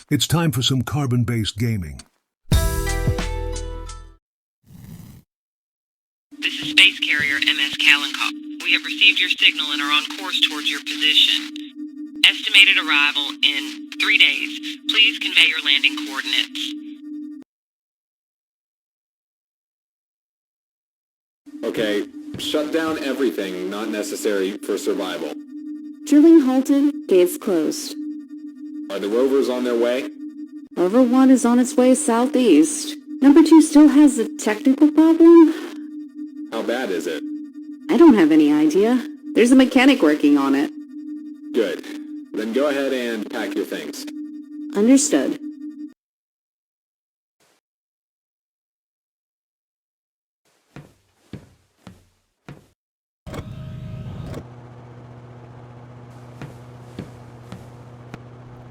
It's time for some carbon-based gaming. This is Space Carrier MS Kalinkoff. We have received your signal and are on course towards your position. Estimated arrival in 3 days. Please convey your landing coordinates. Okay, shut down everything not necessary for survival. Drilling halted, gates closed. Are the rovers on their way? Rover 1 is on its way southeast. Number 2 still has a technical problem? How bad is it? I don't have any idea. There's a mechanic working on it. Good. Then go ahead and pack your things. Understood.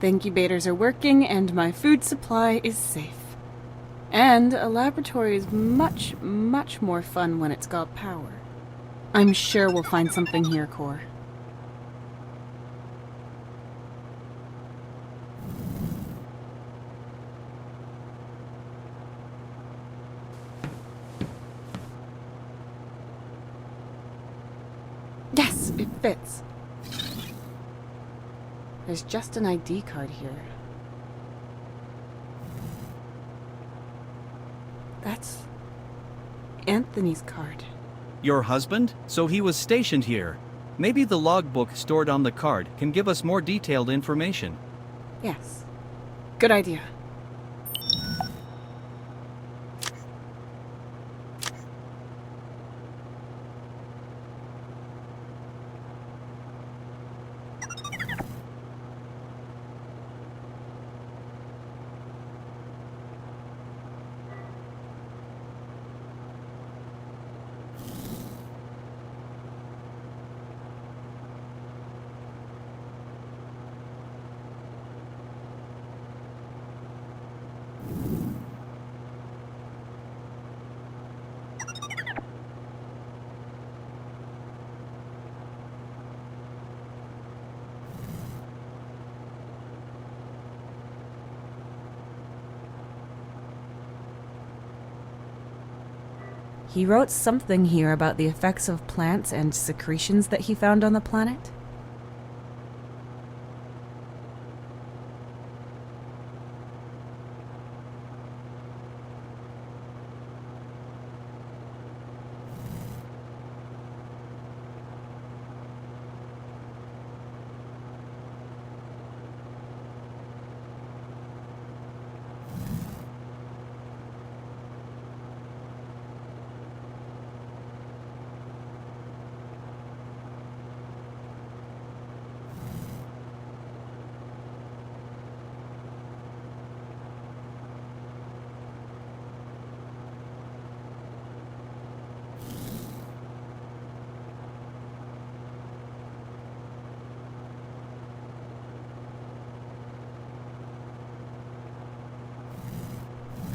The incubators are working and my food supply is safe. And a laboratory is much, much more fun when it's got power. I'm sure we'll find something here, Core. Yes, it fits. There's just an ID card here. That's Anthony's card. Your husband? So he was stationed here. Maybe the logbook stored on the card can give us more detailed information. Yes. Good idea. He wrote something here about the effects of plants and secretions that he found on the planet.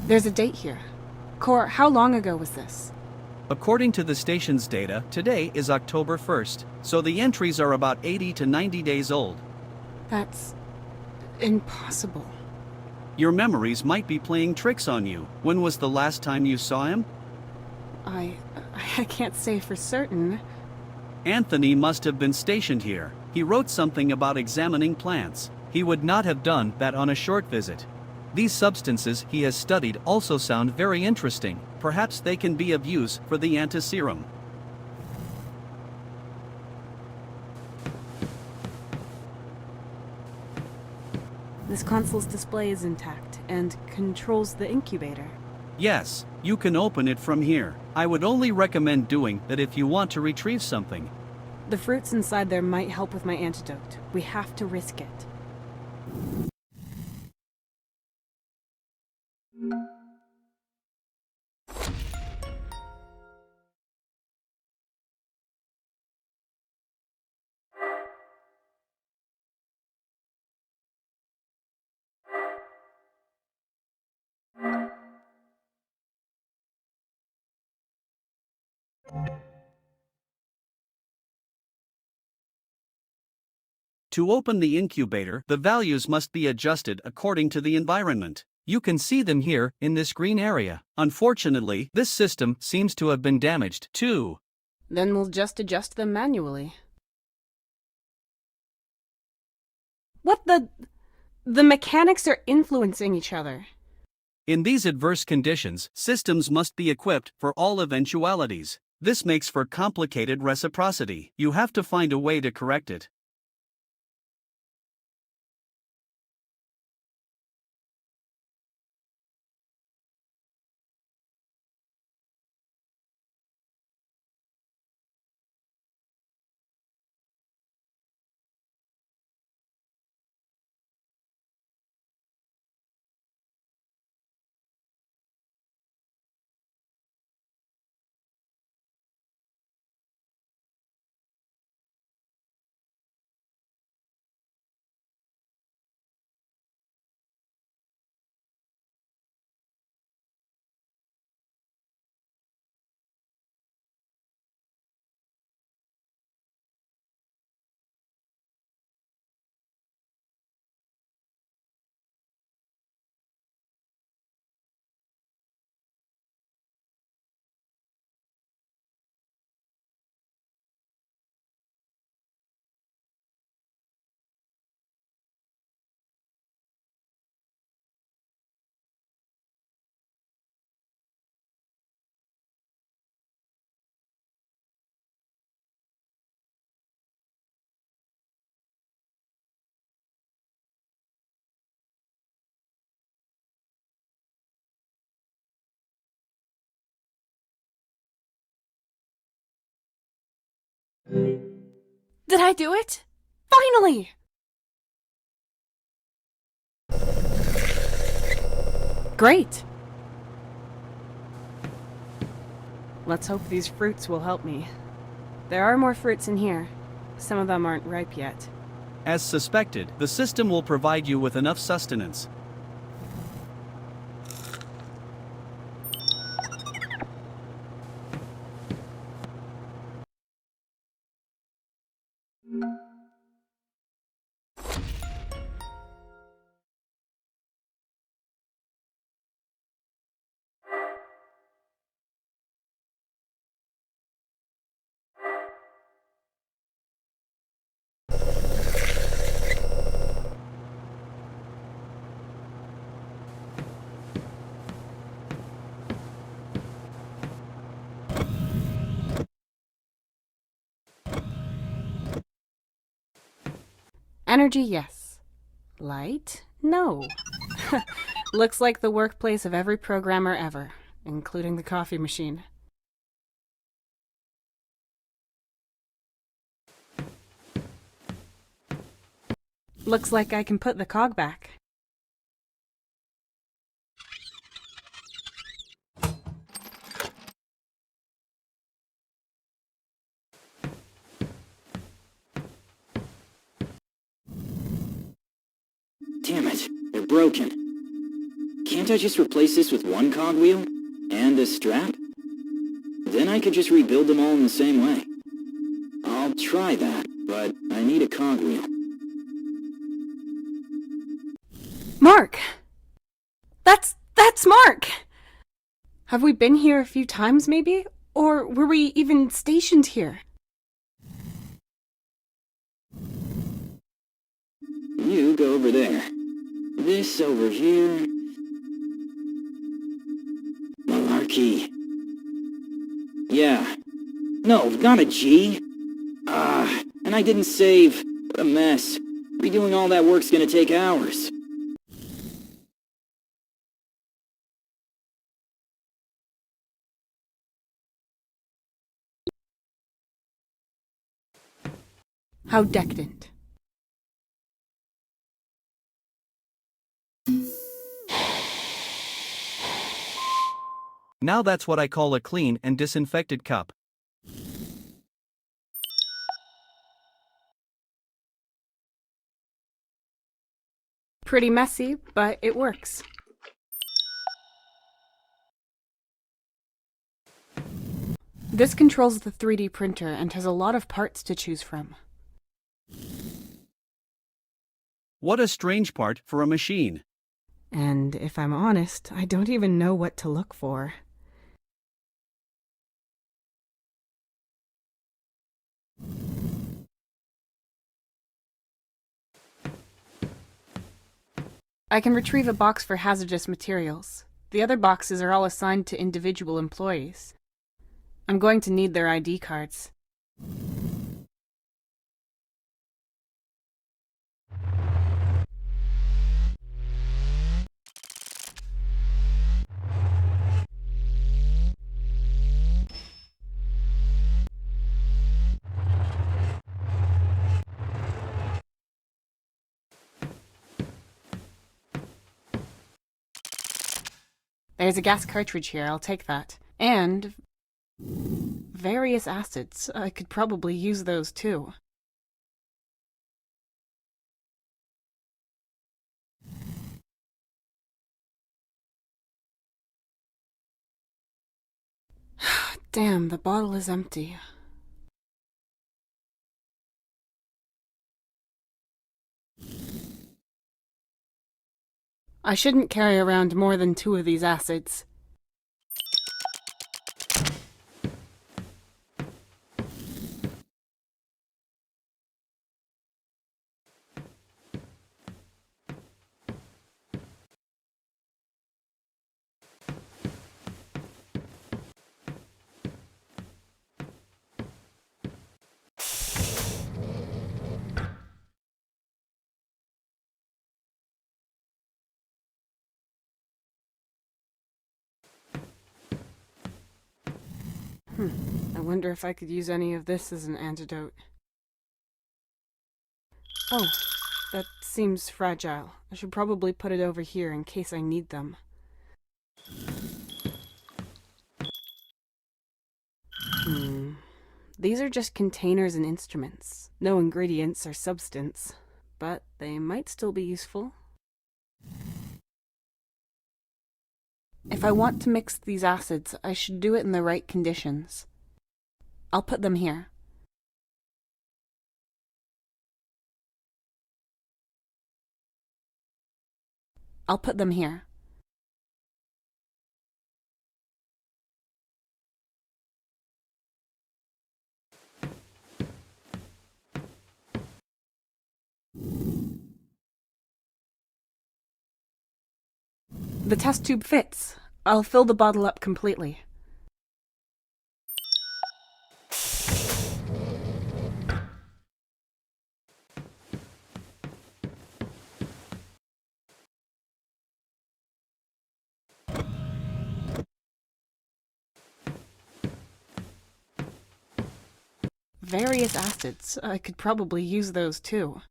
There's a date here. Cor, how long ago was this? According to the station's data, today is October 1st, so the entries are about 80 to 90 days old. That's impossible. Your memories might be playing tricks on you. When was the last time you saw him? I can't say for certain. Anthony must have been stationed here. He wrote something about examining plants. He would not have done that on a short visit. These substances he has studied also sound very interesting. Perhaps they can be of use for the antiserum. This console's display is intact and controls the incubator. Yes, you can open it from here. I would only recommend doing that if you want to retrieve something. The fruits inside there might help with my antidote. We have to risk it. To open the incubator, the values must be adjusted according to the environment. You can see them here, in this green area. Unfortunately, this system seems to have been damaged, too. Then we'll just adjust them manually. What the... The mechanics are influencing each other. In these adverse conditions, systems must be equipped for all eventualities. This makes for complicated reciprocity. You have to find a way to correct it. Did I do it? Finally! Great! Let's hope these fruits will help me. There are more fruits in here. Some of them aren't ripe yet. As suspected, the system will provide you with enough sustenance. Energy, yes. Light? No. Looks like the workplace of every programmer ever, including the coffee machine. Looks like I can put the cog back. Damn it, they're broken. Can't I just replace this with one cogwheel? And a strap? Then I could just rebuild them all in the same way. I'll try that, but I need a cogwheel. Mark! That's Mark! Have we been here a few times, maybe? Or were we even stationed here? You go over there. This over here... Malarkey. Yeah. No, not a G. And I didn't save. What a mess. Redoing all that work's gonna take hours. How decadent. Now that's what I call a clean and disinfected cup. Pretty messy, but it works. This controls the 3D printer and has a lot of parts to choose from. What a strange part for a machine. And if I'm honest, I don't even know what to look for. I can retrieve a box for hazardous materials. The other boxes are all assigned to individual employees. I'm going to need their ID cards. There's a gas cartridge here, I'll take that. And various acids. I could probably use those too. Damn, the bottle is empty. I shouldn't carry around more than 2 of these acids. I wonder if I could use any of this as an antidote. Oh, that seems fragile. I should probably put it over here in case I need them. These are just containers and instruments. No ingredients or substance. But they might still be useful. If I want to mix these acids, I should do it in the right conditions. I'll put them here. I'll put them here. The test tube fits. I'll fill the bottle up completely. Various acids. I could probably use those too.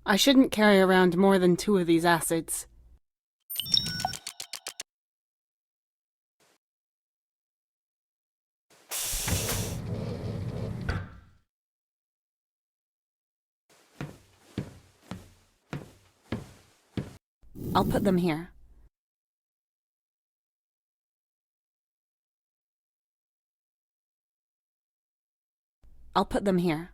I shouldn't carry around more than 2 of these acids. I'll put them here. I'll put them here.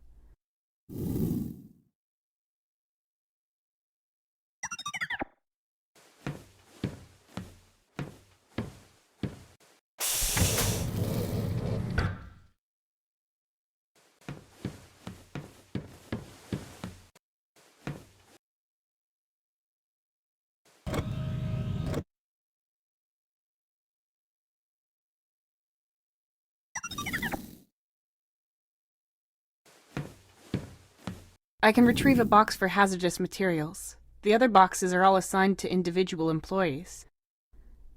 I can retrieve a box for hazardous materials. The other boxes are all assigned to individual employees.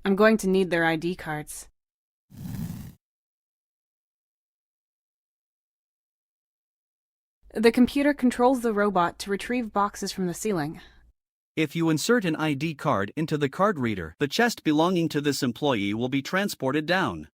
I'm going to need their ID cards. The computer controls the robot to retrieve boxes from the ceiling. If you insert an ID card into the card reader, the chest belonging to this employee will be transported down.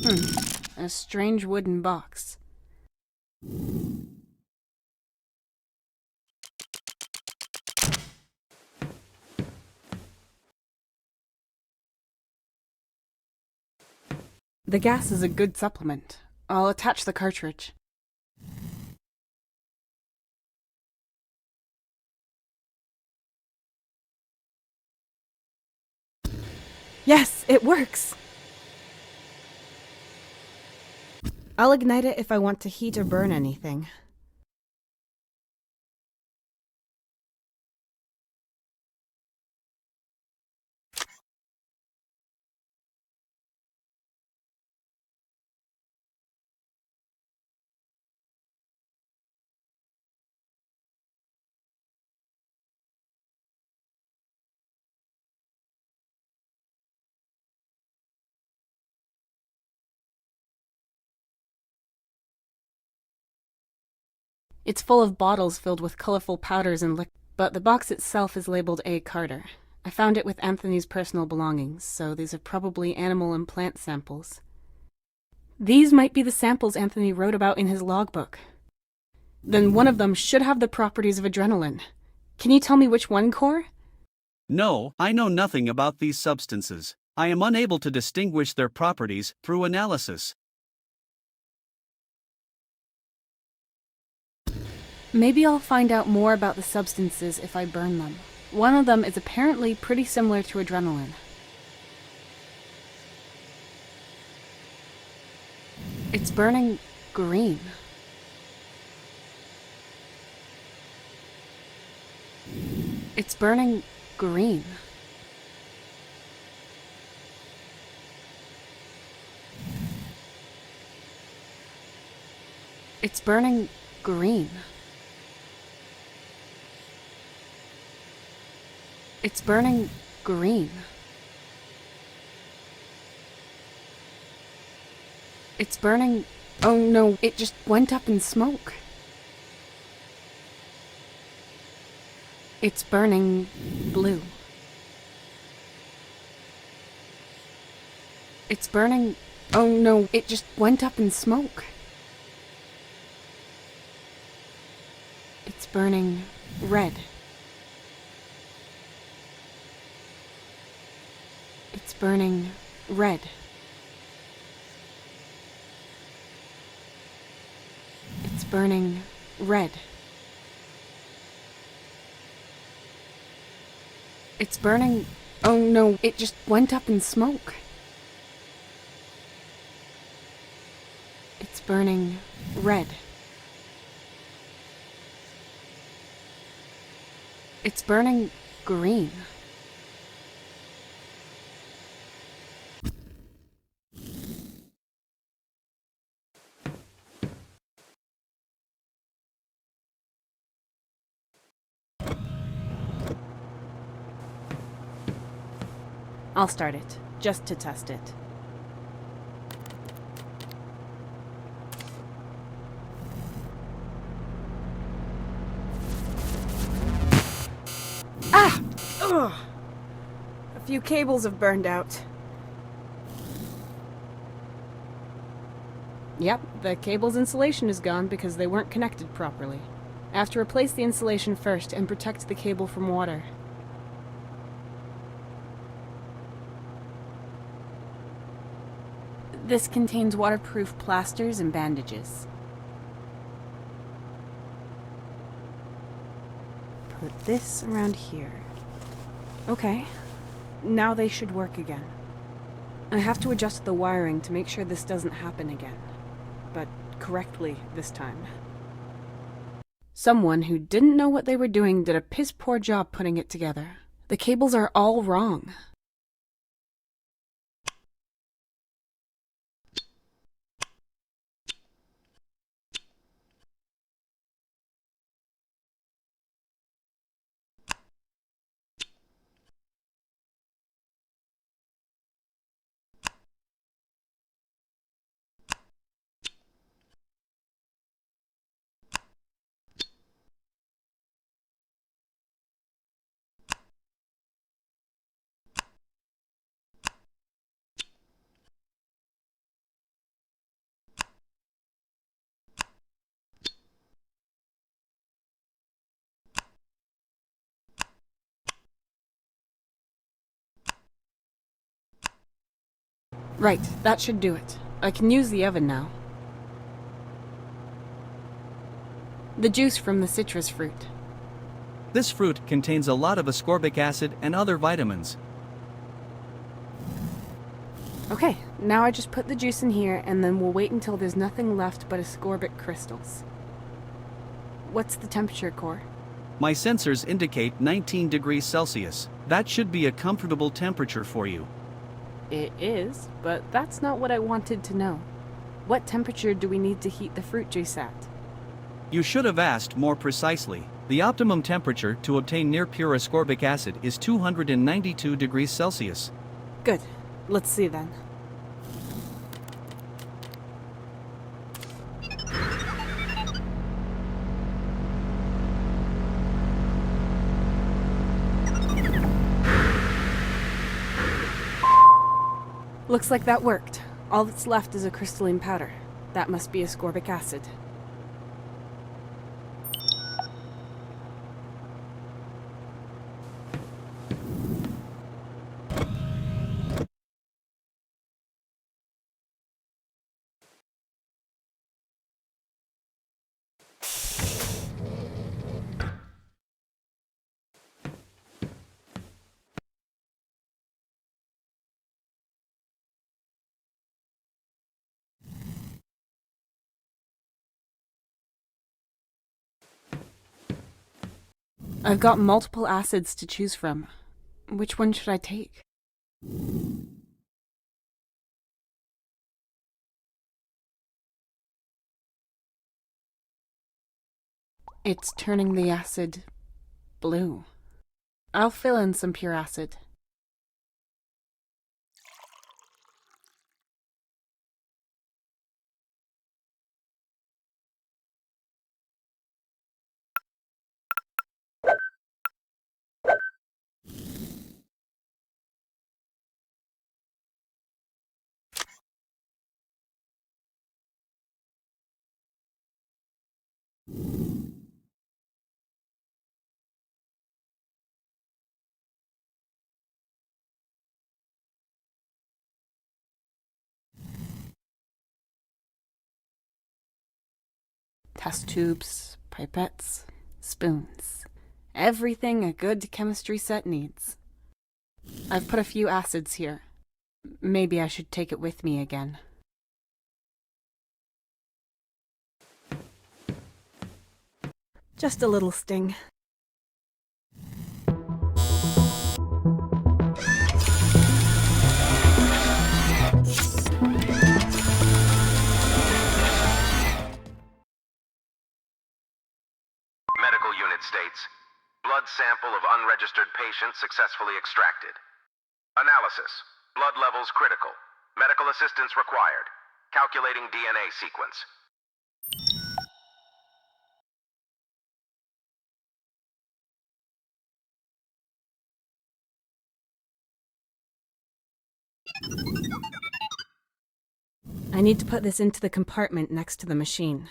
A strange wooden box. The gas is a good supplement. I'll attach the cartridge. Yes, it works! I'll ignite it if I want to heat or burn anything. It's full of bottles filled with colorful powders and liquid, but the box itself is labeled A. Carter. I found it with Anthony's personal belongings, so these are probably animal and plant samples. These might be the samples Anthony wrote about in his logbook. Then one of them should have the properties of adrenaline. Can you tell me which one, Core? No, I know nothing about these substances. I am unable to distinguish their properties through analysis. Maybe I'll find out more about the substances if I burn them. One of them is apparently pretty similar to adrenaline. It's burning green. It's burning green. It's burning green. It's burning green. It's burning... Oh no, it just went up in smoke. It's burning blue. It's burning... Oh no, it just went up in smoke. It's burning red. It's burning red. It's burning red. It's burning... Oh no, it just went up in smoke. It's burning red. It's burning green. I'll start it, just to test it. Ah! Ugh! A few cables have burned out. Yep, the cable's insulation is gone because they weren't connected properly. I have to replace the insulation first and protect the cable from water. This contains waterproof plasters and bandages. Put this around here. Okay, now they should work again. I have to adjust the wiring to make sure this doesn't happen again, but correctly this time. Someone who didn't know what they were doing did a piss-poor job putting it together. The cables are all wrong. Right, that should do it. I can use the oven now. The juice from the citrus fruit. This fruit contains a lot of ascorbic acid and other vitamins. Okay, now I just put the juice in here and then we'll wait until there's nothing left but ascorbic crystals. What's the temperature, Core? My sensors indicate 19 degrees Celsius. That should be a comfortable temperature for you. It is, but that's not what I wanted to know. What temperature do we need to heat the fruit juice at? You should have asked more precisely. The optimum temperature to obtain near pure ascorbic acid is 292 degrees Celsius. Good. Let's see then. Looks like that worked. All that's left is a crystalline powder. That must be ascorbic acid. I've got multiple acids to choose from. Which one should I take? It's turning the acid blue. I'll fill in some pure acid. Test tubes, pipettes, spoons. Everything a good chemistry set needs. I've put a few acids here. Maybe I should take it with me again. Just a little sting. Medical unit states, blood sample of unregistered patient successfully extracted. Analysis, blood levels critical. Medical assistance required. Calculating DNA sequence. I need to put this into the compartment next to the machine.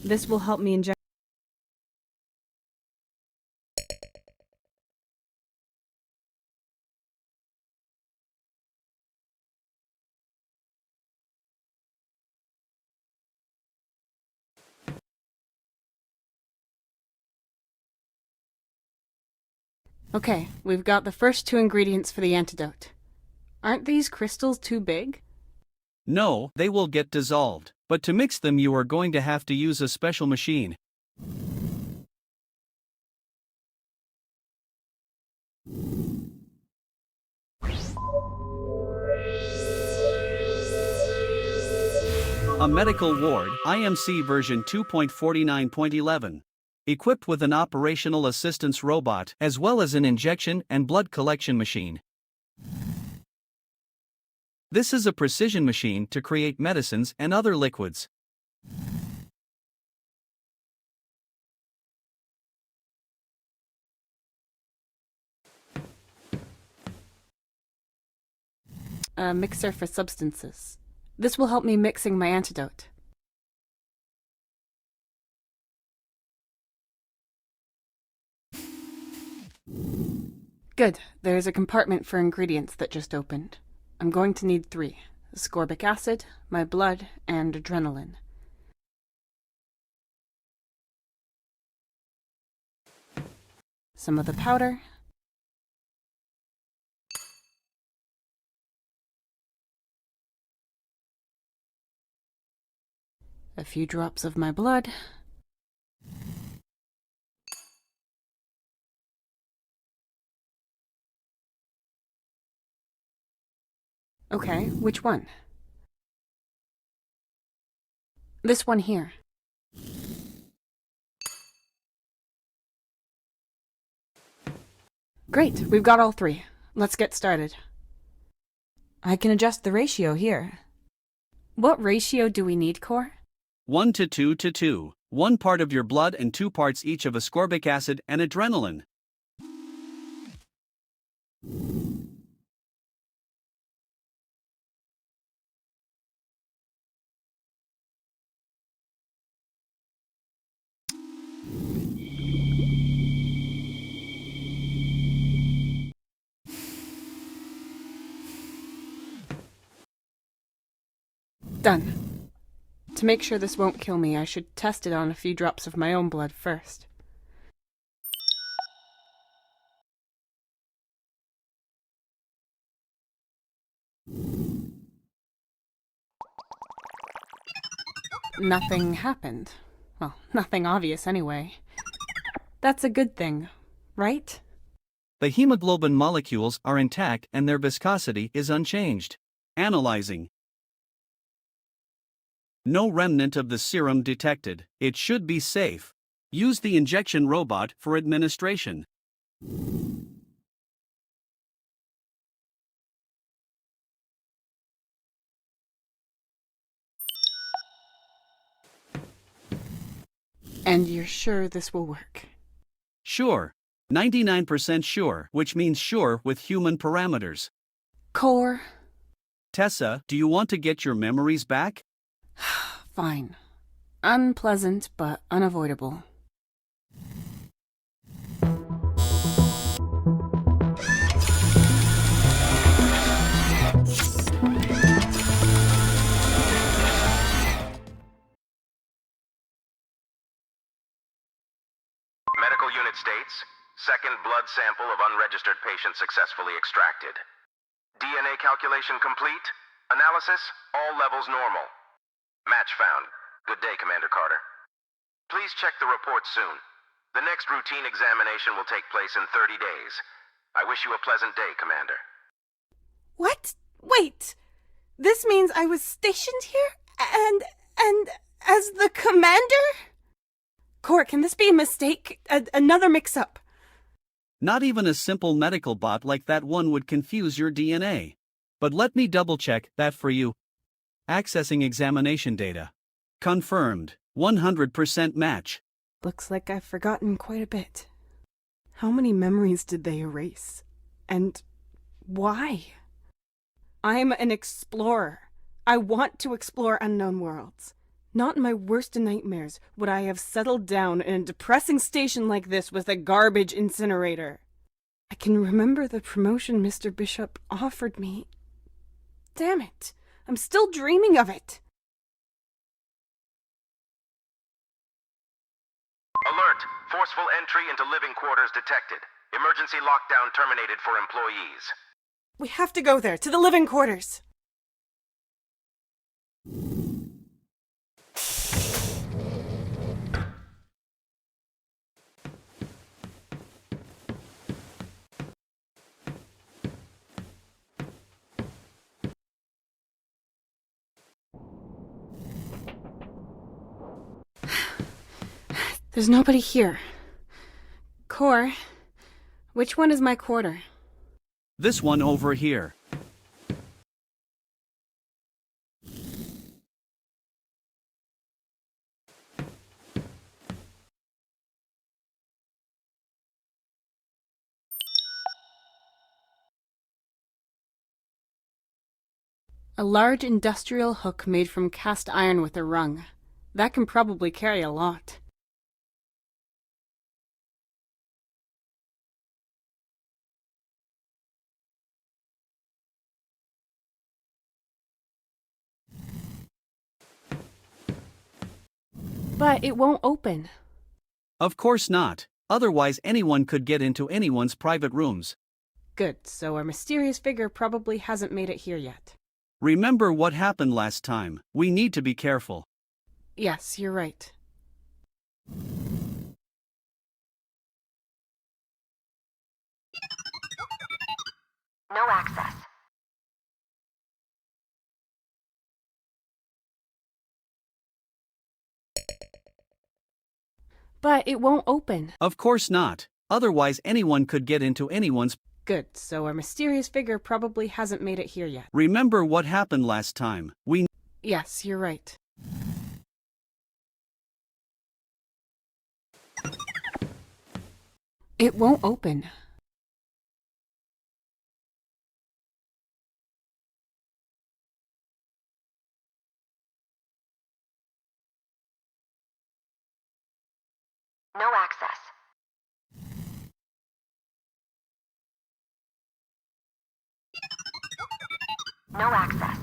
This will help me inject. Okay, we've got the first two ingredients for the antidote. Aren't these crystals too big? No, they will get dissolved. But to mix them you are going to have to use a special machine. A medical ward, IMC version 2.49.11. Equipped with an operational assistance robot as well as an injection and blood collection machine. This is a precision machine to create medicines and other liquids. A mixer for substances. This will help me mixing my antidote. Good. There's a compartment for ingredients that just opened. I'm going to need 3. Ascorbic acid, my blood, and adrenaline. Some of the powder. A few drops of my blood. Okay, which one? This one here. Great, we've got all 3. Let's get started. I can adjust the ratio here. What ratio do we need, Core? 1 to 2 to 2. 1 part of your blood and 2 parts each of ascorbic acid and adrenaline. Done. To make sure this won't kill me, I should test it on a few drops of my own blood first. Nothing happened. Well, nothing obvious anyway. That's a good thing, right? The hemoglobin molecules are intact and their viscosity is unchanged. Analyzing. No remnant of the serum detected. It should be safe. Use the injection robot for administration. And you're sure this will work? Sure. 99% sure, which means sure with human parameters. Core? Tessa, do you want to get your memories back? Fine. Unpleasant, but unavoidable. Medical unit states, second blood sample of unregistered patient successfully extracted. DNA calculation complete. Analysis, all levels normal. Match found. Good day, Commander Carter. Please check the report soon. The next routine examination will take place in 30 days. I wish you a pleasant day, Commander. What? Wait! This means I was stationed here? And as the commander? Core, can this be a mistake? Another mix-up? Not even a simple medical bot like that one would confuse your DNA. But let me double-check that for you. Accessing examination data. Confirmed. 100% match. Looks like I've forgotten quite a bit. How many memories did they erase? And why? I'm an explorer. I want to explore unknown worlds. Not in my worst nightmares would I have settled down in a depressing station like this with a garbage incinerator. I can remember the promotion Mr. Bishop offered me. Damn it, I'm still dreaming of it. Alert! Forceful entry into living quarters detected. Emergency lockdown terminated for employees. We have to go there, to the living quarters. There's nobody here. Core, which one is my quarter? This one over here. A large industrial hook made from cast iron with a rung. That can probably carry a lot. But it won't open. Of course not. Otherwise anyone could get into anyone's private rooms. Good, so our mysterious figure probably hasn't made it here yet. Remember what happened last time. We need to be careful. Yes, you're right. No access. But it won't open. Of course not. Otherwise anyone could get into anyone's... Good, so our mysterious figure probably hasn't made it here yet. Remember what happened last time. We... Yes, you're right. It won't open. No access. No access.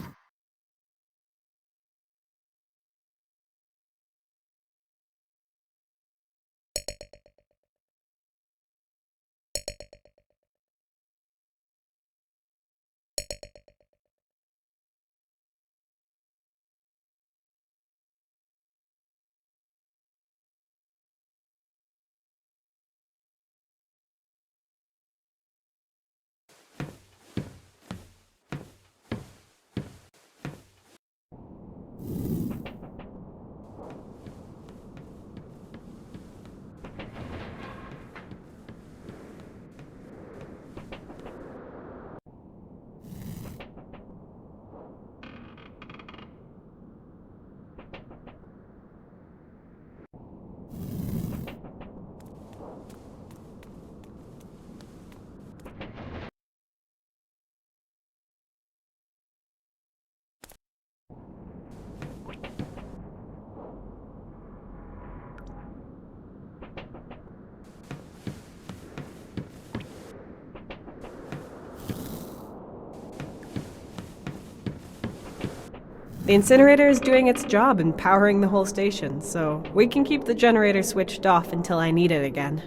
The incinerator is doing its job in powering the whole station, so we can keep the generator switched off until I need it again.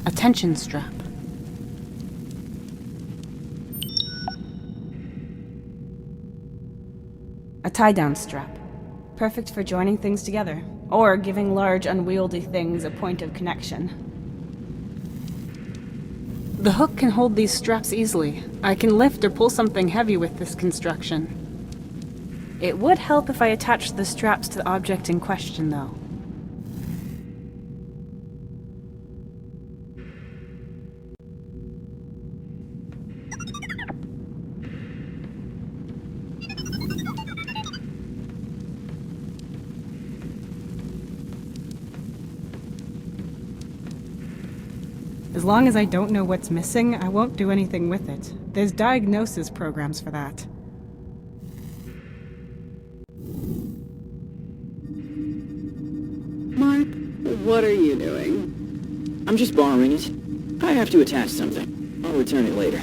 A tension strap. A tie-down strap. Perfect for joining things together, or giving large, unwieldy things a point of connection. The hook can hold these straps easily. I can lift or pull something heavy with this construction. It would help if I attached the straps to the object in question, though. As long as I don't know what's missing, I won't do anything with it. There's diagnosis programs for that. Mark, what are you doing? I'm just borrowing it. I have to attach something. I'll return it later.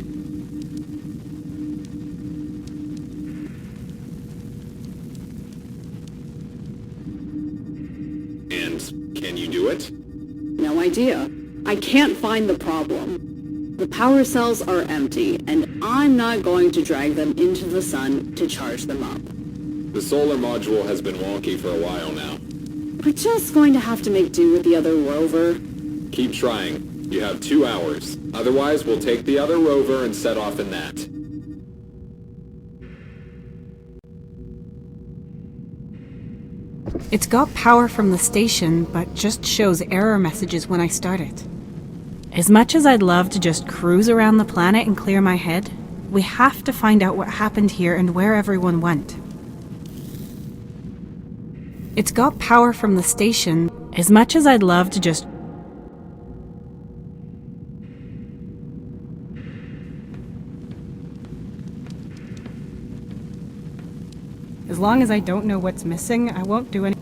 And can you do it? No idea. I can't find the problem. The power cells are empty, and I'm not going to drag them into the sun to charge them up. The solar module has been wonky for a while now. We're just going to have to make do with the other rover. Keep trying. You have 2 hours. Otherwise, we'll take the other rover and set off in that. It's got power from the station, but just shows error messages when I start it. As much as I'd love to just cruise around the planet and clear my head, we have to find out what happened here and where everyone went. It's got power from the station. As much as I'd love to just... As long as I don't know what's missing, I won't do any...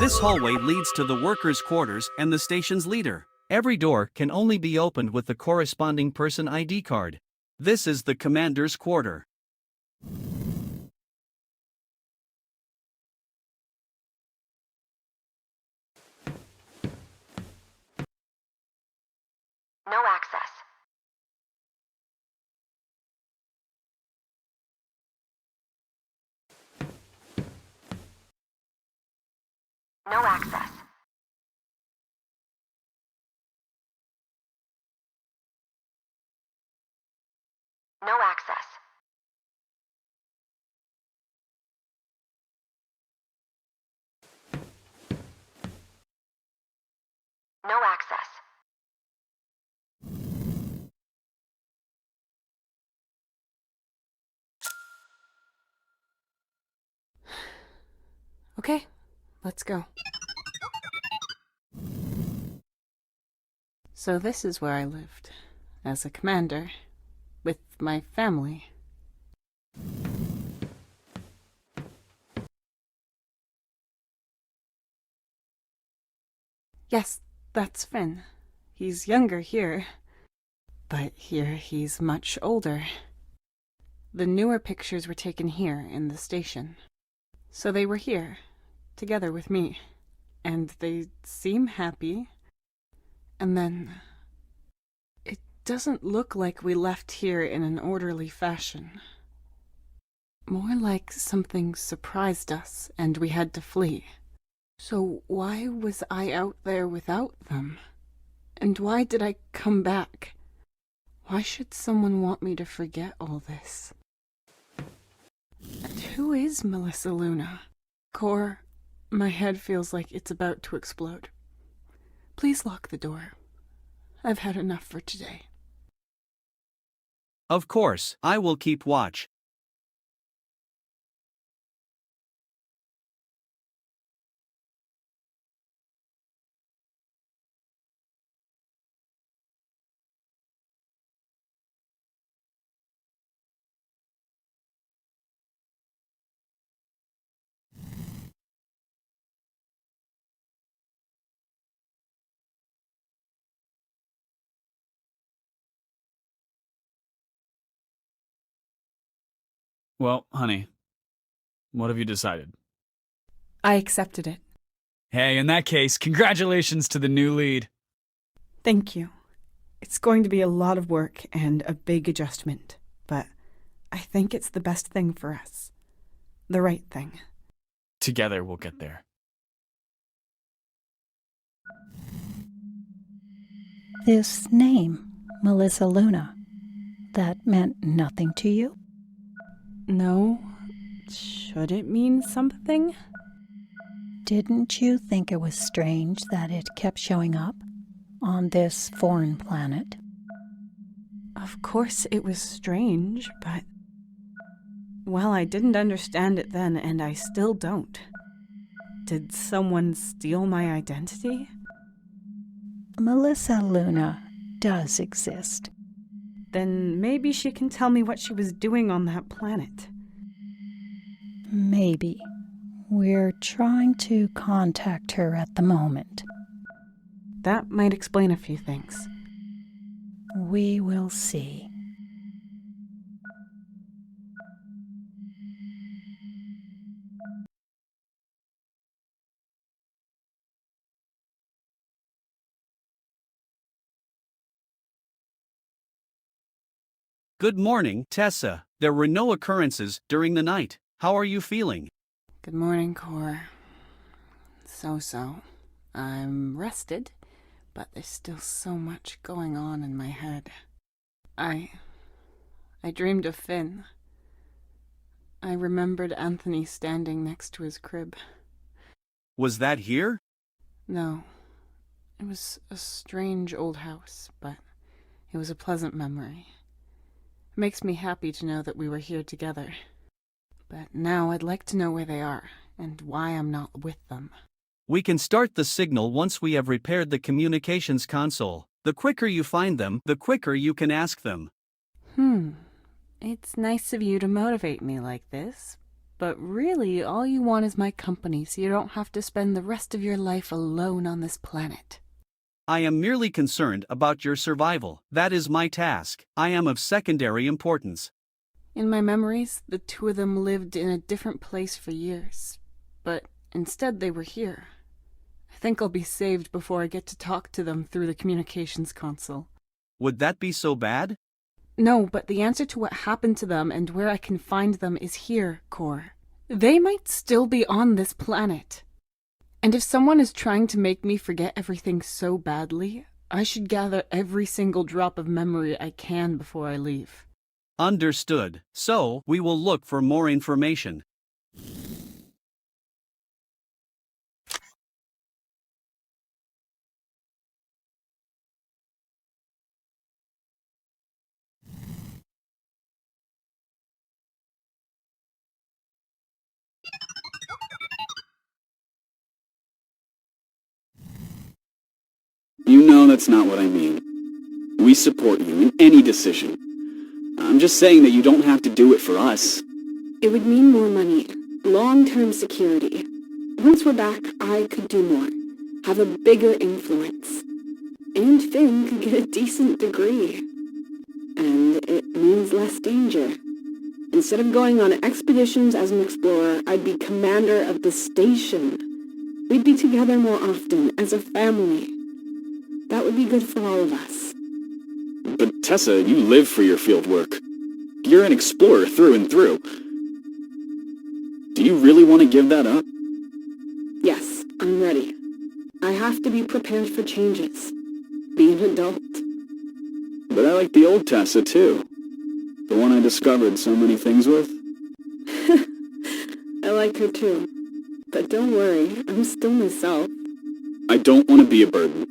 This hallway leads to the workers' quarters and the station's leader. Every door can only be opened with the corresponding person ID card. This is the commander's quarter. No access. No access. No access. No access. Okay, let's go. So this is where I lived, as a commander, with my family. Yes, that's Finn. He's younger here, but here he's much older. The newer pictures were taken here in the station. So they were here, together with me, and they seem happy. And then... it doesn't look like we left here in an orderly fashion. More like something surprised us and we had to flee. So why was I out there without them? And why did I come back? Why should someone want me to forget all this? And who is Melissa Luna? Cor, my head feels like it's about to explode. Please lock the door. I've had enough for today. Of course, I will keep watch. Well, honey, What have you decided? I accepted it. Hey, in that case, congratulations to the new lead. Thank you. It's going to be a lot of work and a big adjustment, but I think it's the best thing for us. The right thing. Together we'll get there. This name, Melissa Luna, that meant nothing to you? No. Should it mean something? Didn't you think it was strange that it kept showing up on this foreign planet? Of course it was strange, but... Well, I didn't understand it then, and I still don't. Did someone steal my identity? Melissa Luna does exist. Then maybe she can tell me what she was doing on that planet. Maybe. We're trying to contact her at the moment. That might explain a few things. We will see. Good morning, Tessa. There were no occurrences during the night. How are you feeling? Good morning, Cor. So. I'm rested, but there's still so much going on in my head. I dreamed of Finn. I remembered Anthony standing next to his crib. Was that here? No. It was a strange old house, but it was a pleasant memory. It makes me happy to know that we were here together. But now I'd like to know where they are, and why I'm not with them. We can start the signal once we have repaired the communications console. The quicker you find them, the quicker you can ask them. It's nice of you to motivate me like this, but really all you want is my company so you don't have to spend the rest of your life alone on this planet. I am merely concerned about your survival. That is my task. I am of secondary importance. In my memories, the two of them lived in a different place for years, but instead they were here. I think I'll be saved before I get to talk to them through the communications console. Would that be so bad? No, but the answer to what happened to them and where I can find them is here, Cor. They might still be on this planet. And if someone is trying to make me forget everything so badly, I should gather every single drop of memory I can before I leave. Understood. So, we will look for more information. You know that's not what I mean. We support you in any decision. I'm just saying that you don't have to do it for us. It would mean more money, long-term security. Once we're back, I could do more, have a bigger influence. And Finn could get a decent degree. And it means less danger. Instead of going on expeditions as an explorer, I'd be commander of the station. We'd be together more often, as a family. That would be good for all of us. But Tessa, you live for your field work. You're an explorer through and through. Do you really want to give that up? Yes, I'm ready. I have to be prepared for changes. Be an adult. But I like the old Tessa, too. The one I discovered so many things with. I like her too. But don't worry, I'm still myself. I don't want to be a burden.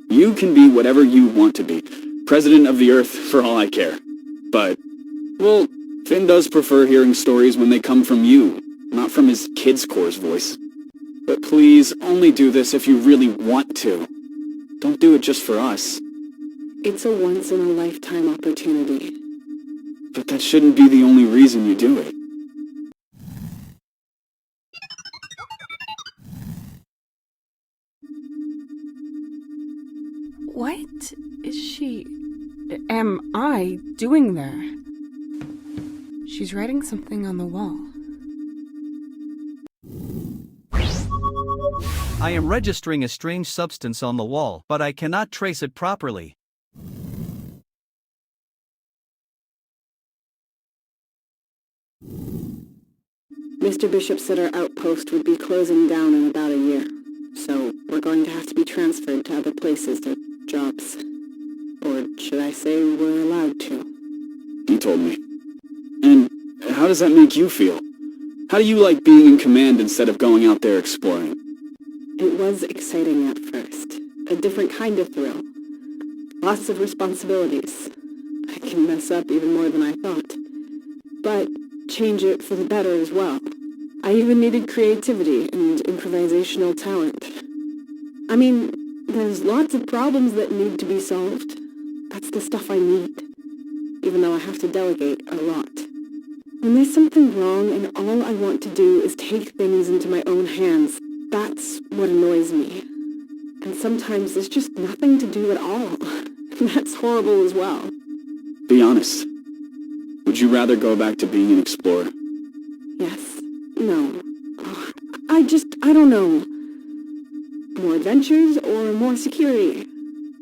You can be whatever you want to be. President of the Earth, for all I care. But, well, Finn does prefer hearing stories when they come from you, not from his kid's core's voice. But please, only do this if you really want to. Don't do it just for us. It's a once-in-a-lifetime opportunity. But that shouldn't be the only reason you do it. What am I doing there? She's writing something on the wall. I am registering a strange substance on the wall, but I cannot trace it properly. Mr. Bishop said our outpost would be closing down in about a year, so we're going to have to be transferred to other places or jobs. Or should I say we're allowed to? He told me. And how does that make you feel? How do you like being in command instead of going out there exploring? It was exciting at first. A different kind of thrill. Lots of responsibilities. I can mess up even more than I thought. But change it for the better as well. I even needed creativity and improvisational talent. I mean, there's lots of problems that need to be solved. That's the stuff I need. Even though I have to delegate a lot. When there's something wrong and all I want to do is take things into my own hands, that's what annoys me. And sometimes there's just nothing to do at all. That's horrible as well. Be honest. Would you rather go back to being an explorer? Yes. No. I don't know. More adventures or more security?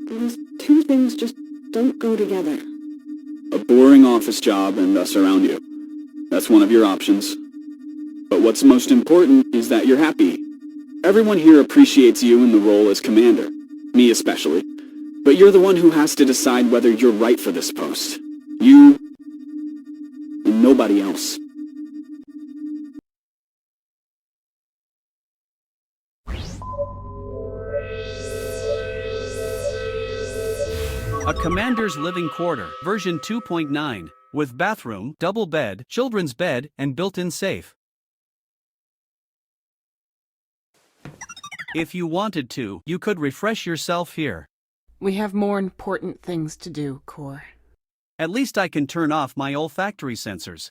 Those two things just don't go together. A boring office job and us around you. That's one of your options. But what's most important is that you're happy. Everyone here appreciates you in the role as commander. Me especially. But you're the one who has to decide whether you're right for this post. You and nobody else. A commander's living quarter, version 2.9, with bathroom, double bed, children's bed, and built-in safe. If you wanted to, you could refresh yourself here. We have more important things to do, Core. At least I can turn off my olfactory sensors.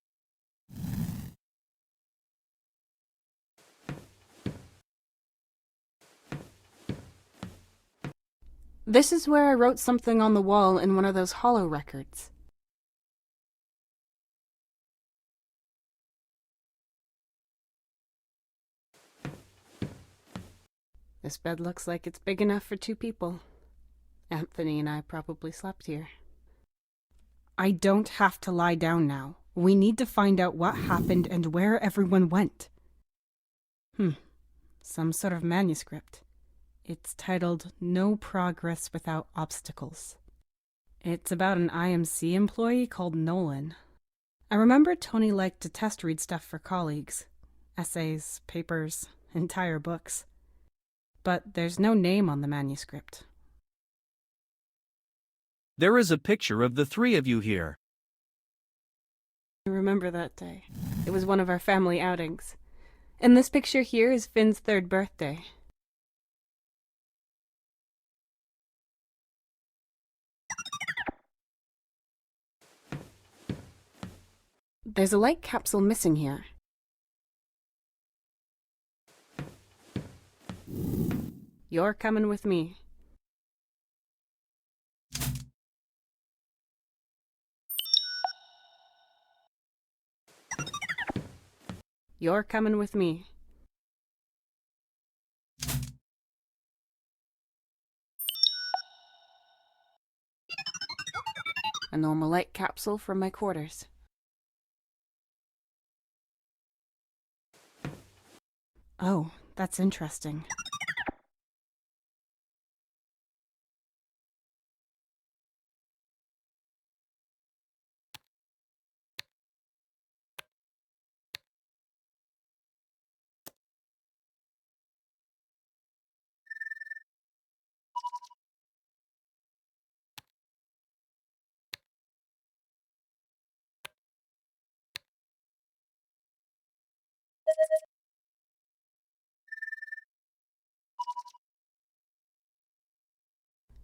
This is where I wrote something on the wall in one of those holo records. This bed looks like it's big enough for 2 people. Anthony and I probably slept here. I don't have to lie down now. We need to find out what happened and where everyone went. Some sort of manuscript. It's titled No Progress Without Obstacles. It's about an IMC employee called Nolan. I remember Tony liked to test read stuff for colleagues. Essays, papers, entire books. But there's no name on the manuscript. There is a picture of the 3 of you here. I remember that day. It was one of our family outings. And this picture here is Finn's 3rd birthday. There's a light capsule missing here. You're coming with me. You're coming with me. A normal light capsule from my quarters. Oh, that's interesting.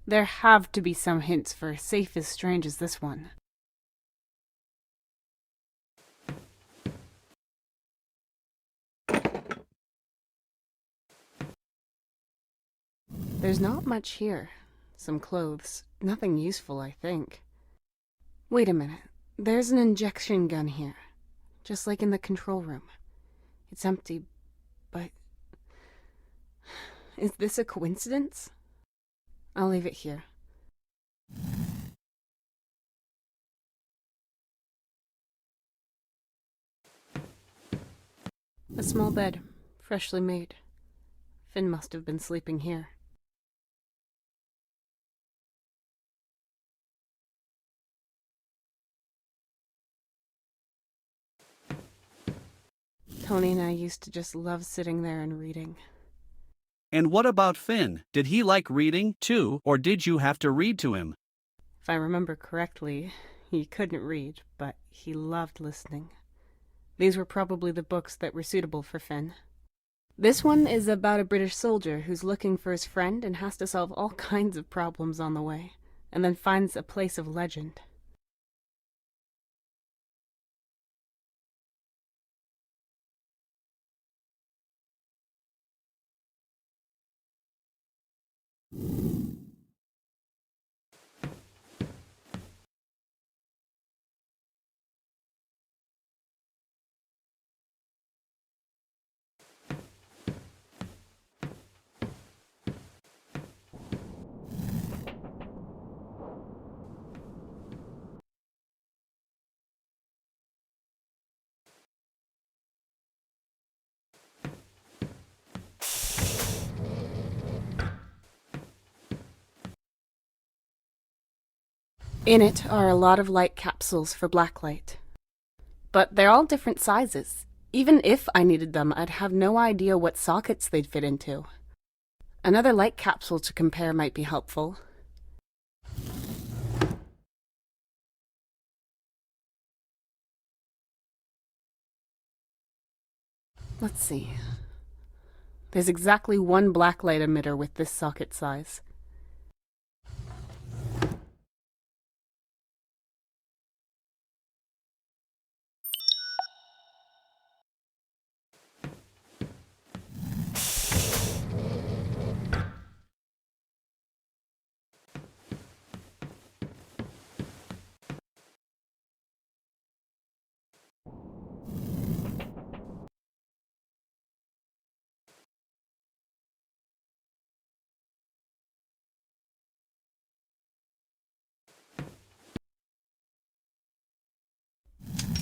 There have to be some hints for a safe as strange as this one. There's not much here. Some clothes. Nothing useful, I think. Wait a minute. There's an injection gun here. Just like in the control room. It's empty, but Is this a coincidence? I'll leave it here. A small bed, freshly made. Finn must have been sleeping here. Tony and I used to just love sitting there and reading. And what about Finn? Did he like reading, too, or did you have to read to him? If I remember correctly, he couldn't read, but he loved listening. These were probably the books that were suitable for Finn. This one is about a British soldier who's looking for his friend and has to solve all kinds of problems on the way, and then finds a place of legend. In it are a lot of light capsules for blacklight. But they're all different sizes. Even if I needed them, I'd have no idea what sockets they'd fit into. Another light capsule to compare might be helpful. Let's see. There's exactly one blacklight emitter with this socket size.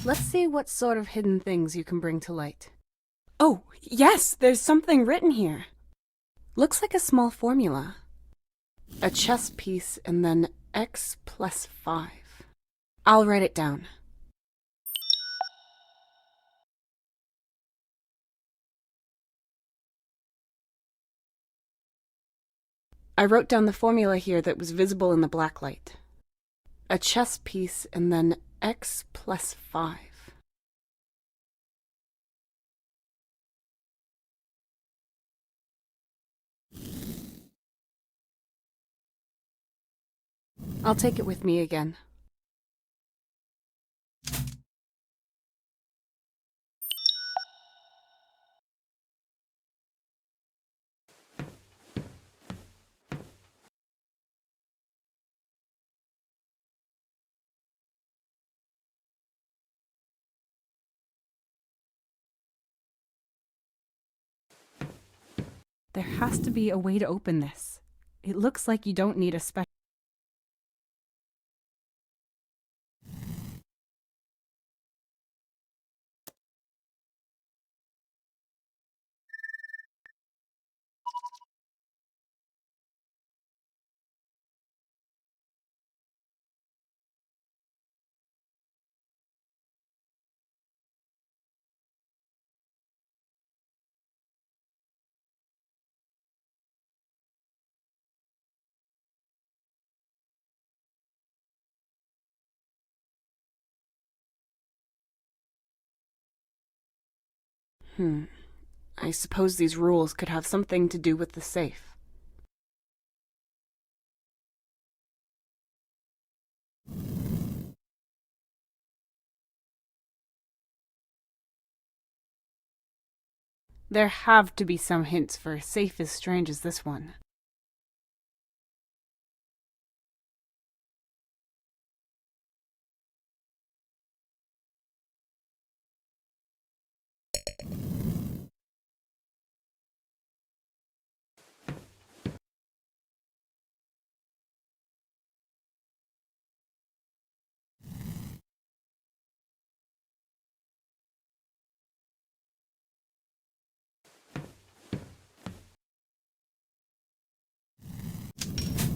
Let's see what sort of hidden things you can bring to light. Oh, yes, there's something written here. Looks like a small formula. A chess piece and then x plus 5. I'll write it down. I wrote down the formula here that was visible in the blacklight. A chess piece and then x plus 5. I'll take it with me again. There has to be a way to open this. It looks like you don't need a special... I suppose these rules could have something to do with the safe. There have to be some hints for a safe as strange as this one.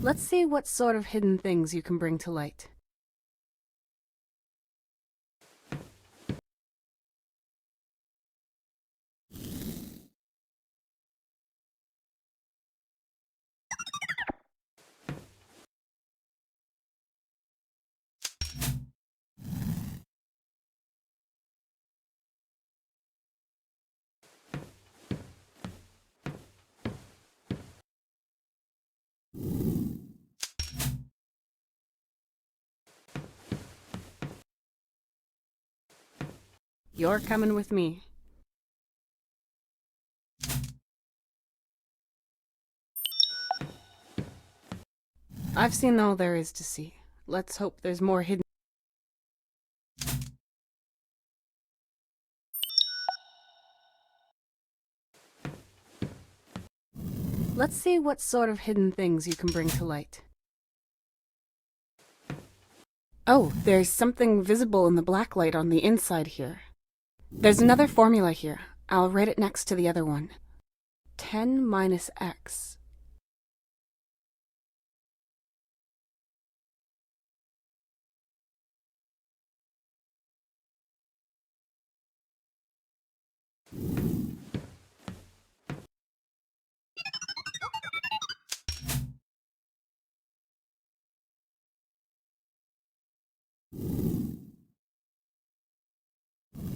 Let's see what sort of hidden things you can bring to light. You're coming with me. I've seen all there is to see. Let's hope there's more hidden. Let's see what sort of hidden things you can bring to light. Oh, there's something visible in the black light on the inside here. There's another formula here. I'll write it next to the other one. 10 minus x.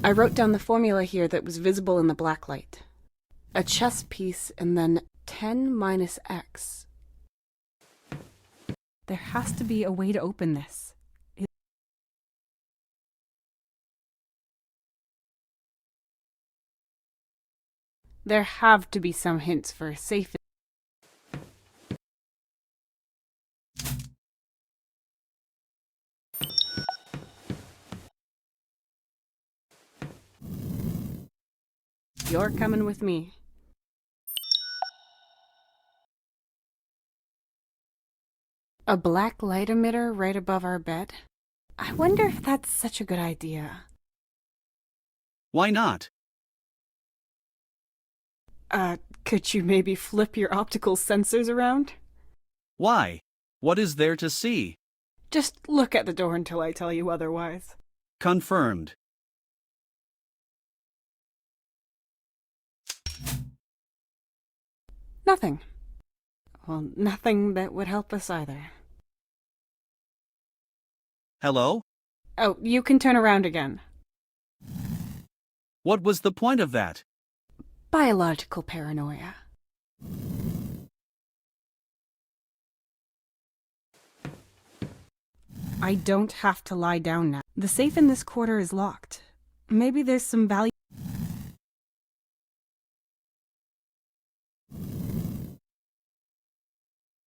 I wrote down the formula here that was visible in the black light. A chess piece and then 10 minus x. There has to be a way to open this. There have to be some hints for a safe. You're coming with me. A black light emitter right above our bed? I wonder if that's such a good idea. Why not? Could you maybe flip your optical sensors around? Why? What is there to see? Just look at the door until I tell you otherwise. Confirmed. Nothing. Well, nothing that would help us either. Hello? Oh, you can turn around again. What was the point of that? Biological paranoia. I don't have to lie down now. The safe in this quarter is locked. Maybe there's some value.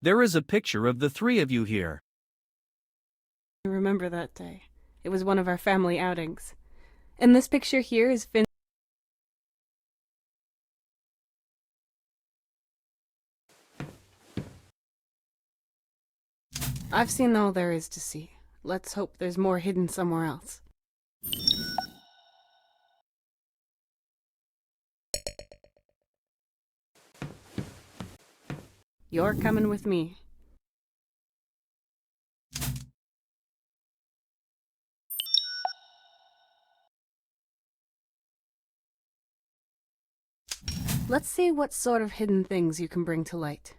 There is a picture of the three of you here. I remember that day. It was one of our family outings. And this picture here is Finn. I've seen all there is to see. Let's hope there's more hidden somewhere else. You're coming with me. Let's see what sort of hidden things you can bring to light.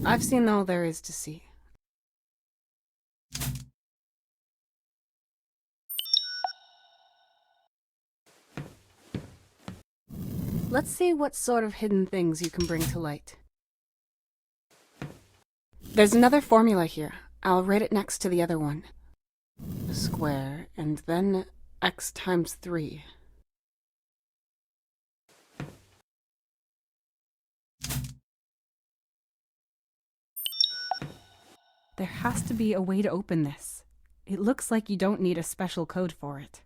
I've seen all there is to see. Let's see what sort of hidden things you can bring to light. There's another formula here. I'll write it next to the other one. A square, and then x times 3. There has to be a way to open this. It looks like you don't need a special code for it.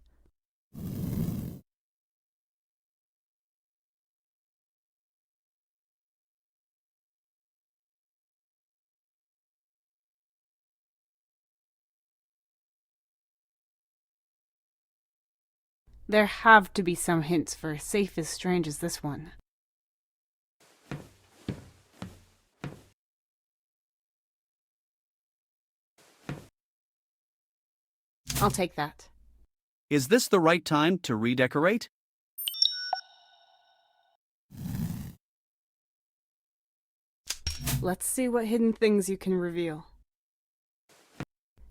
There have to be some hints for a safe as strange as this one. I'll take that. Is this the right time to redecorate? Let's see what hidden things you can reveal.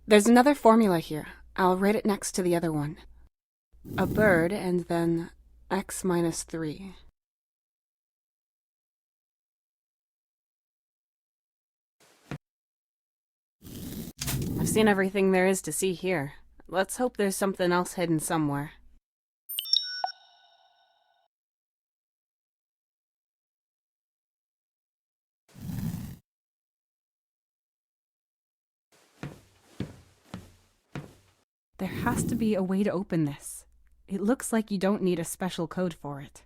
There's another formula here. I'll write it next to the other one. A bird and then x minus 3. I've seen everything there is to see here. Let's hope there's something else hidden somewhere. There has to be a way to open this. It looks like you don't need a special code for it.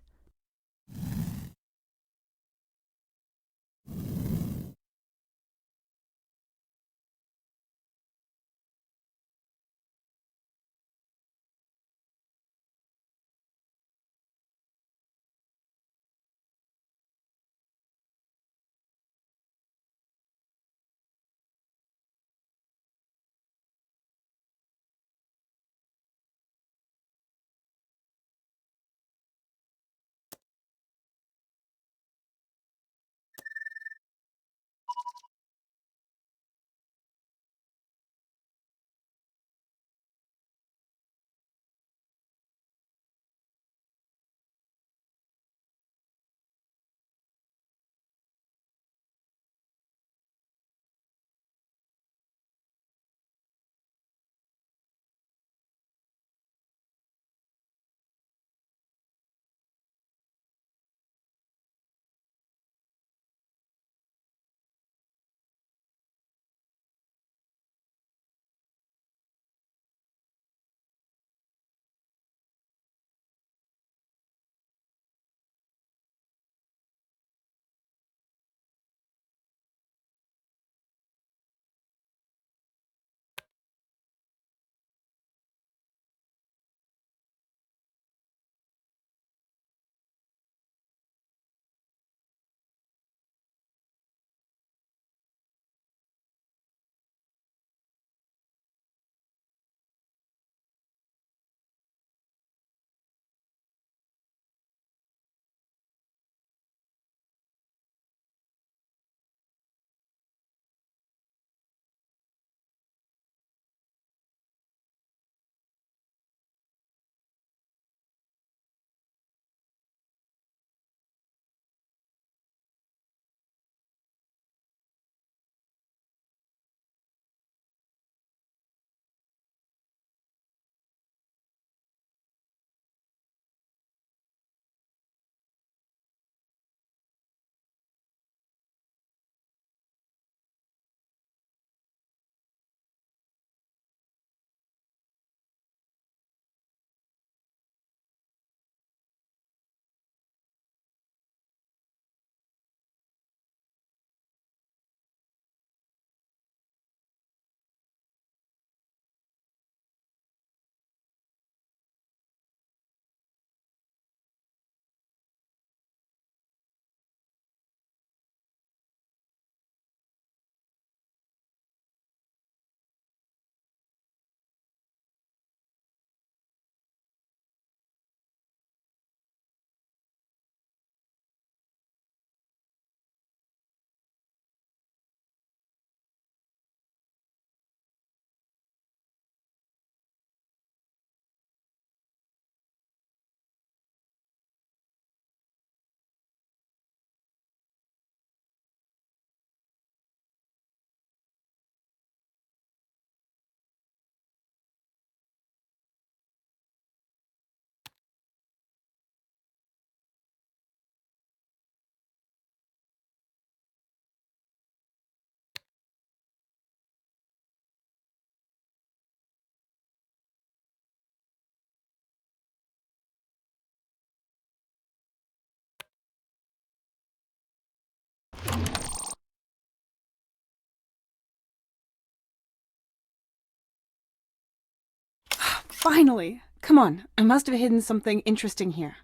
Finally! Come on, I must have hidden something interesting here.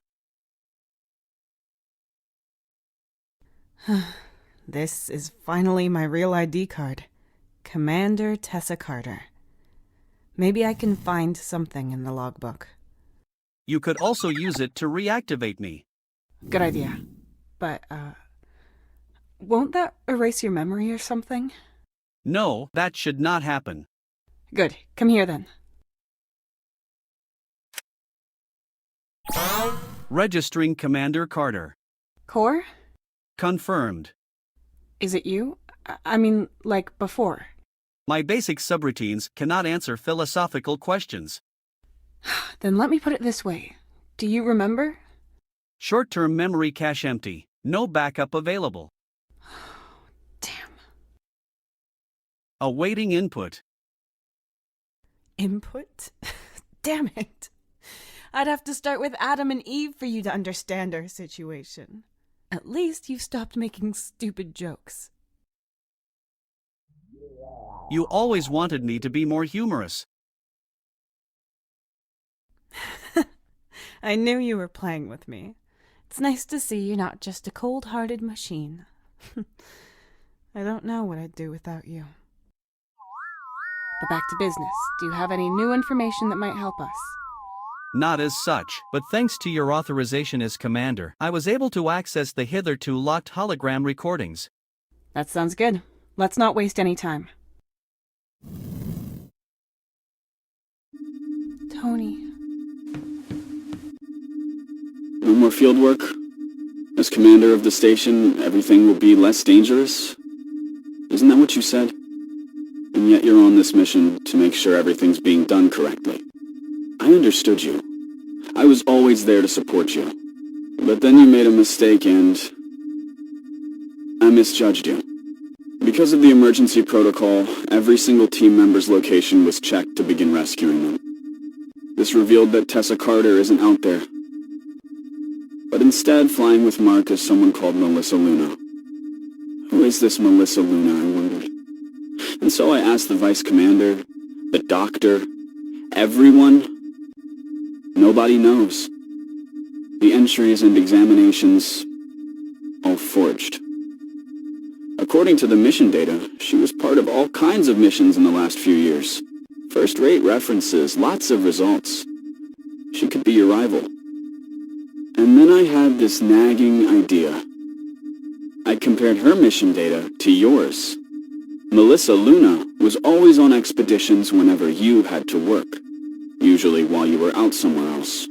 This is finally my real ID card. Commander Tessa Carter. Maybe I can find something in the logbook. You could also use it to reactivate me. Good idea. But, won't that erase your memory or something? No, that should not happen. Good. Come here then. Registering Commander Carter. Core? Confirmed. Is it you? I mean, like before. My basic subroutines cannot answer philosophical questions. Then let me put it this way. Do you remember? Short-term memory cache empty. No backup available. Damn. Awaiting input. Input? Damn it. I'd have to start with Adam and Eve for you to understand our situation. At least you've stopped making stupid jokes. You always wanted me to be more humorous. I knew you were playing with me. It's nice to see you're not just a cold-hearted machine. I don't know what I'd do without you. But back to business. Do you have any new information that might help us? Not as such, but thanks to your authorization as commander, I was able to access the hitherto locked hologram recordings. That sounds good. Let's not waste any time. Tony. No more field work? As commander of the station, everything will be less dangerous? Isn't that what you said? And yet you're on this mission to make sure everything's being done correctly. I understood you. I was always there to support you. But then you made a mistake and I misjudged you. Because of the emergency protocol, every single team member's location was checked to begin rescuing them. This revealed that Tessa Carter isn't out there, but instead flying with Mark is someone called Melissa Luna. Who is this Melissa Luna, I wondered. And so I asked the vice commander, the doctor, everyone. Nobody knows. The entries and examinations, all forged. According to the mission data, she was part of all kinds of missions in the last few years. First-rate references, lots of results. She could be your rival. And then I had this nagging idea. I compared her mission data to yours. Melissa Luna was always on expeditions whenever you had to work, usually while you were out somewhere else.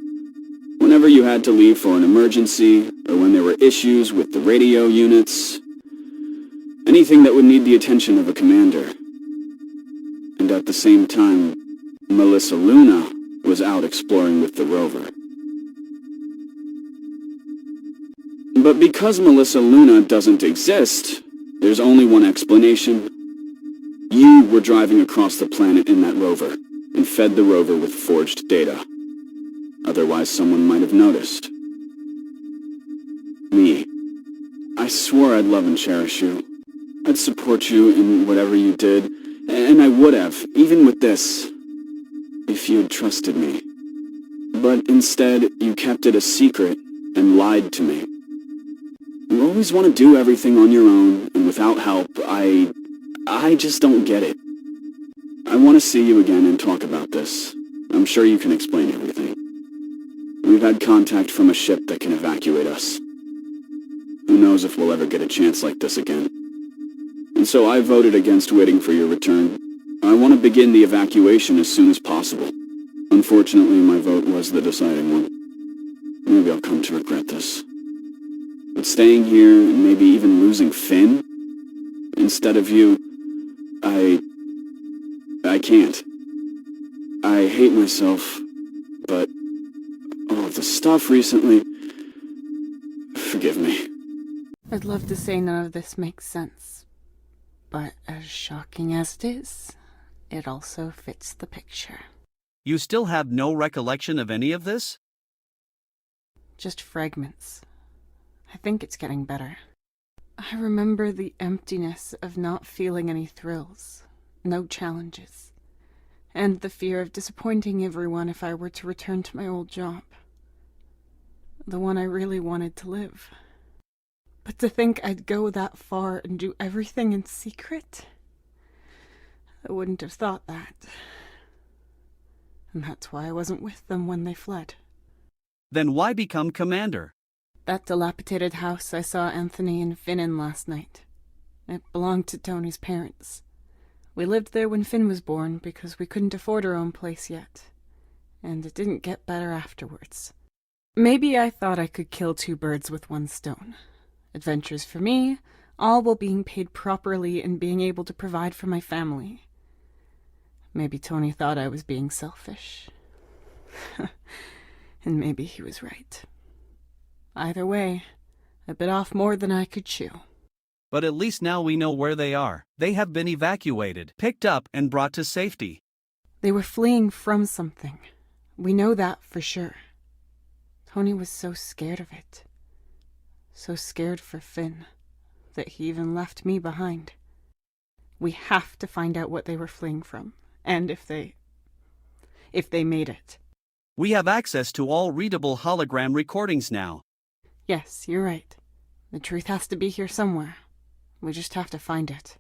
Whenever you had to leave for an emergency, or when there were issues with the radio units, anything that would need the attention of a commander. And at the same time, Melissa Luna was out exploring with the rover. But because Melissa Luna doesn't exist, there's only one explanation. You were driving across the planet in that rover, and fed the rover with forged data. Otherwise, someone might have noticed. Me. I swore I'd love and cherish you. I'd support you in whatever you did, and I would have, even with this, if you'd trusted me. But instead, you kept it a secret and lied to me. You always want to do everything on your own, and without help. I just don't get it. I want to see you again and talk about this. I'm sure you can explain everything. We've had contact from a ship that can evacuate us. Who knows if we'll ever get a chance like this again. And so I voted against waiting for your return. I want to begin the evacuation as soon as possible. Unfortunately, my vote was the deciding one. Maybe I'll come to regret this. But staying here, and maybe even losing Finn, instead of you, I can't. I hate myself, but all of the stuff recently, forgive me. I'd love to say none of this makes sense, but as shocking as it is, it also fits the picture. You still have no recollection of any of this? Just fragments. I think it's getting better. I remember the emptiness of not feeling any thrills, no challenges. and the fear of disappointing everyone if I were to return to my old job. The one I really wanted to live. But to think I'd go that far and do everything in secret? I wouldn't have thought that. And that's why I wasn't with them when they fled. Then why become commander? That dilapidated house I saw Anthony and Finn in last night. It belonged to Tony's parents. We lived there when Finn was born because we couldn't afford our own place yet. And it didn't get better afterwards. Maybe I thought I could kill two birds with one stone. Adventures for me, all while being paid properly and being able to provide for my family. Maybe Tony thought I was being selfish. And maybe he was right. Either way, I bit off more than I could chew. But at least now we know where they are. They have been evacuated, picked up, and brought to safety. They were fleeing from something. We know that for sure. Tony was so scared of it. So scared for Finn that he even left me behind. We have to find out what they were fleeing from, and if they made it. We have access to all readable hologram recordings now. Yes, you're right. The truth has to be here somewhere. We just have to find it.